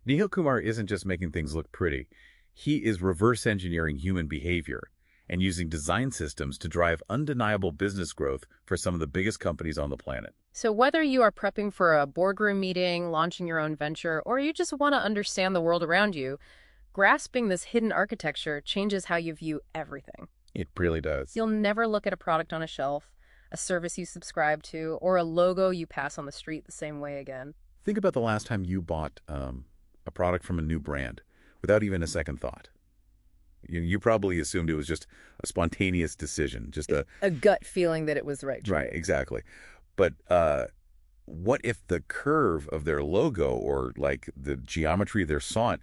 Nihil Kumar isn't just making things look pretty. He is reverse engineering human behavior and using design systems to drive undeniable business growth for some of the biggest companies on the planet. So whether you are prepping for a boardroom meeting, launching your own venture, or you just want to understand the world around you, grasping this hidden architecture changes how you view everything. It really does. You'll never look at a product on a shelf, a service you subscribe to, or a logo you pass on the street the same way again. Think about the last time you bought a product from a new brand without even a second thought. You probably assumed it was just a spontaneous decision, just A gut feeling that it was the right choice. right, exactly. But what if the curve of their logo or like the geometry of their font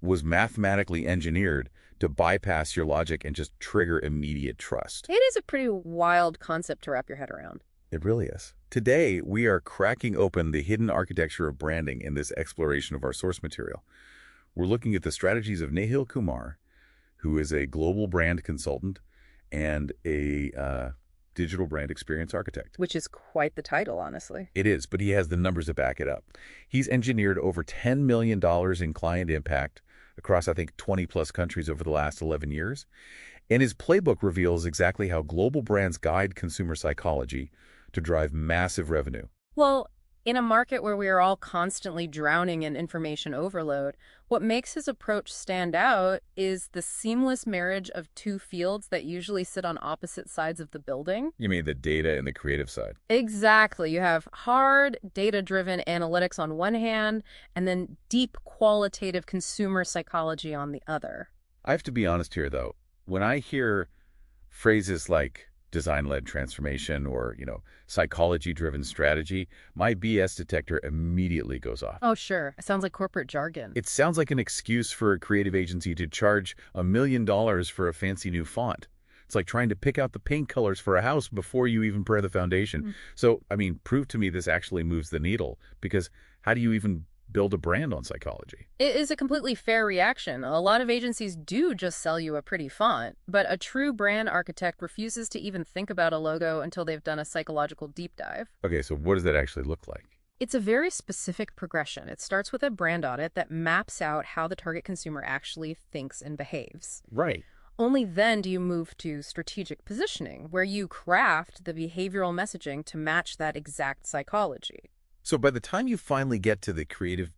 was mathematically engineered to bypass your logic and just trigger immediate trust? It is a pretty wild concept to wrap your head around. It really is. Today, we are cracking open the hidden architecture of branding in this exploration of our source material. We're looking at the strategies of Nihil Kumar, who is a global brand consultant and a digital brand experience architect. Which is quite the title, honestly. It is, but he has the numbers to back it up. He's engineered over $10 million in client impact across, I think, 20-plus countries over the last 11 years. And his playbook reveals exactly how global brands guide consumer psychology to drive massive revenue. Well, in a market where we are all constantly drowning in information overload, what makes his approach stand out is the seamless marriage of two fields that usually sit on opposite sides of the building. You mean the data and the creative side? Exactly. You have hard, data-driven analytics on one hand, and then deep qualitative consumer psychology on the other. I have to be honest here, though. When I hear phrases like design-led transformation or, psychology-driven strategy, my BS detector immediately goes off. Oh, sure. It sounds like corporate jargon. It sounds like an excuse for a creative agency to charge $1 million for a fancy new font. It's like trying to pick out the paint colors for a house before you even prepare the foundation. So, prove to me this actually moves the needle, because how do you even build a brand on psychology? It is a completely fair reaction. A lot of agencies do just sell you a pretty font, but a true brand architect refuses to even think about a logo until they've done a psychological deep dive. Okay, so what does that actually look like? It's a very specific progression. It starts with a brand audit that maps out how the target consumer actually thinks and behaves. Right. Only then do you move to strategic positioning, where you craft the behavioral messaging to match that exact psychology. So by the time you finally get to the creative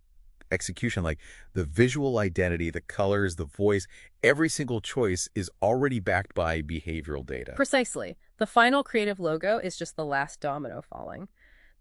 execution, like the visual identity, the colors, the voice, every single choice is already backed by behavioral data. Precisely. The final creative logo is just the last domino falling.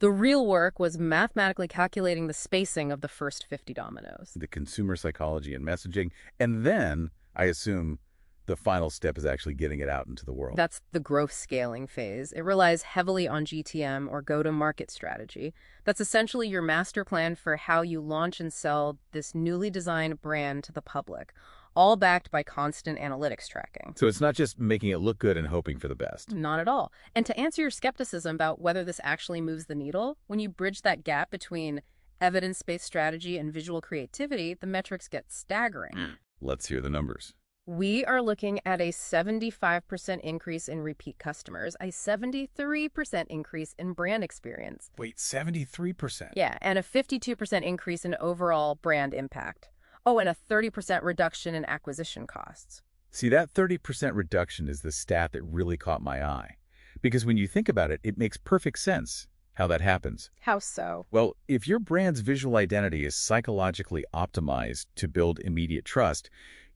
The real work was mathematically calculating the spacing of the first 50 dominoes. The consumer psychology and messaging, and then, I assume, the final step is actually getting it out into the world. That's the growth scaling phase. It relies heavily on GTM, or go-to-market strategy. That's essentially your master plan for how you launch and sell this newly designed brand to the public, all backed by constant analytics tracking. So it's not just making it look good and hoping for the best. Not at all. And to answer your skepticism about whether this actually moves the needle, when you bridge that gap between evidence-based strategy and visual creativity, the metrics get staggering. Let's hear the numbers. We are looking at a 75% increase in repeat customers, a 73% increase in brand experience. Wait, 73%? Yeah, and a 52% increase in overall brand impact. Oh, and a 30% reduction in acquisition costs. See, that 30% reduction is the stat that really caught my eye. Because when you think about it, it makes perfect sense how that happens. How so? Well, if your brand's visual identity is psychologically optimized to build immediate trust,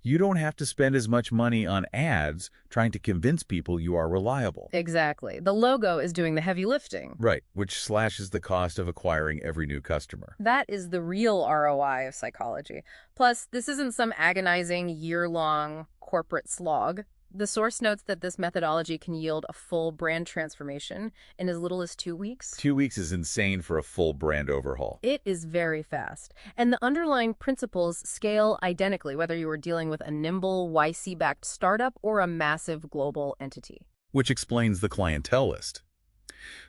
you don't have to spend as much money on ads trying to convince people you are reliable. Exactly. The logo is doing the heavy lifting. Right, which slashes the cost of acquiring every new customer. That is the real ROI of psychology. Plus, this isn't some agonizing year-long corporate slog. The source notes that this methodology can yield a full brand transformation in as little as 2 weeks. 2 weeks is insane for a full brand overhaul. It is very fast. And the underlying principles scale identically, whether you are dealing with a nimble, YC-backed startup or a massive global entity. Which explains the clientele list.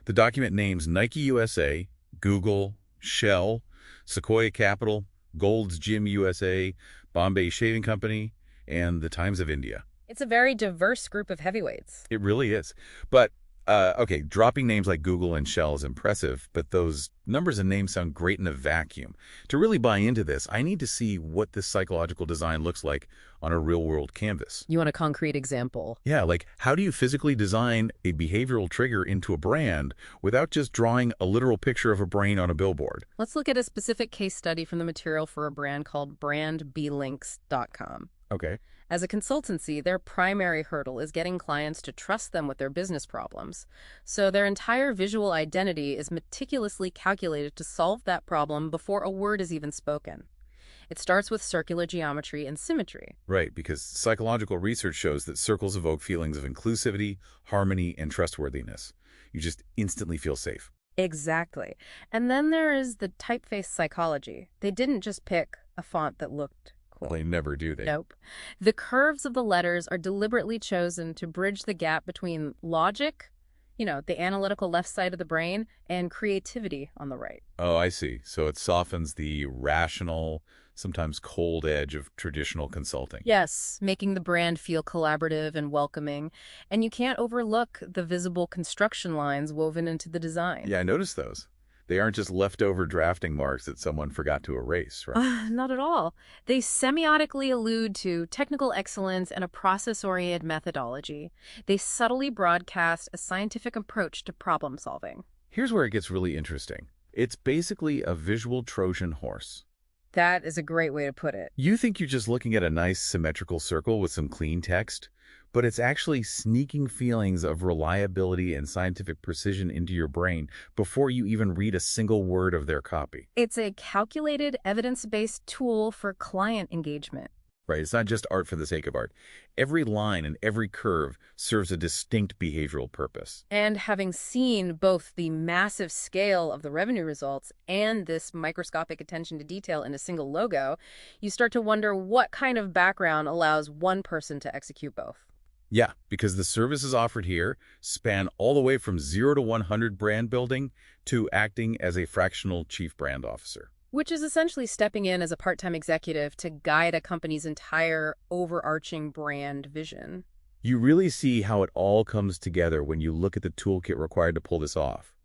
The document names Nike USA, Google, Shell, Sequoia Capital, Gold's Gym USA, Bombay Shaving Company, and the Times of India. It's a very diverse group of heavyweights. It really is. But Okay, dropping names like Google and Shell is impressive, but those numbers and names sound great in a vacuum. To really buy into this, I need to see what this psychological design looks like on a real-world canvas. You want a concrete example? Yeah, like how do you physically design a behavioral trigger into a brand without just drawing a literal picture of a brain on a billboard? Let's look at a specific case study from the material for a brand called brandblinks.com. Okay. As a consultancy, their primary hurdle is getting clients to trust them with their business problems. So their entire visual identity is meticulously calculated to solve that problem before a word is even spoken. It starts with circular geometry and symmetry. Right, because psychological research shows that circles evoke feelings of inclusivity, harmony, and trustworthiness. You just instantly feel safe. Exactly. And then there is the typeface psychology. They didn't just pick a font that looked cool. They never do, they? Nope. The curves of the letters are deliberately chosen to bridge the gap between logic, the analytical left side of the brain, and creativity on the right. Oh, I see. So it softens the rational, sometimes cold edge of traditional consulting. Yes, making the brand feel collaborative and welcoming. And you can't overlook the visible construction lines woven into the design. Yeah, I noticed those. They aren't just leftover drafting marks that someone forgot to erase, right? Not at all. They semiotically allude to technical excellence and a process-oriented methodology. They subtly broadcast a scientific approach to problem solving. Here's where it gets really interesting. It's basically a visual Trojan horse. That is a great way to put it. You think you're just looking at a nice symmetrical circle with some clean text, but it's actually sneaking feelings of reliability and scientific precision into your brain before you even read a single word of their copy. It's a calculated, evidence-based tool for client engagement. Right? It's not just art for the sake of art. Every line and every curve serves a distinct behavioral purpose. And having seen both the massive scale of the revenue results and this microscopic attention to detail in a single logo, you start to wonder what kind of background allows one person to execute both. Yeah, because the services offered here span all the way from 0 to 100 brand building to acting as a fractional chief brand officer. Which is essentially stepping in as a part-time executive to guide a company's entire overarching brand vision. You really see how it all comes together when you look at the toolkit required to pull this off.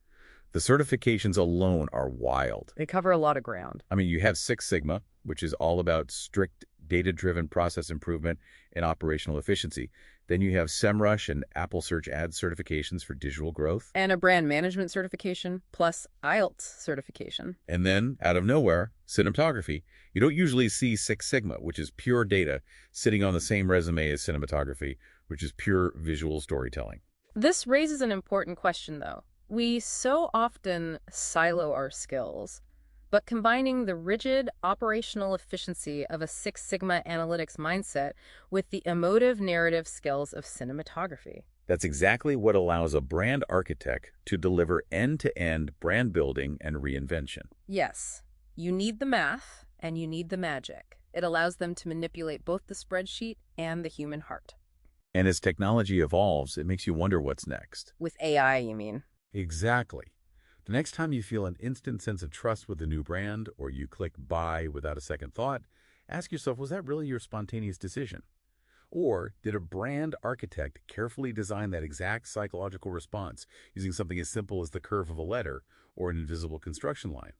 The certifications alone are wild. They cover a lot of ground. I mean, you have Six Sigma, which is all about strict data-driven process improvement and operational efficiency. Then you have SEMrush and Apple Search Ads certifications for digital growth. And a brand management certification, plus IELTS certification. And then, out of nowhere, cinematography. You don't usually see Six Sigma, which is pure data, sitting on the same resume as cinematography, which is pure visual storytelling. This raises an important question, though. We so often silo our skills, but combining the rigid operational efficiency of a Six Sigma analytics mindset with the emotive narrative skills of cinematography. That's exactly what allows a brand architect to deliver end-to-end brand building and reinvention. Yes, you need the math and you need the magic. It allows them to manipulate both the spreadsheet and the human heart. And as technology evolves, it makes you wonder what's next. With AI, you mean? Exactly. The next time you feel an instant sense of trust with a new brand, or you click buy without a second thought, ask yourself, was that really your spontaneous decision? Or did a brand architect carefully design that exact psychological response using something as simple as the curve of a letter or an invisible construction line?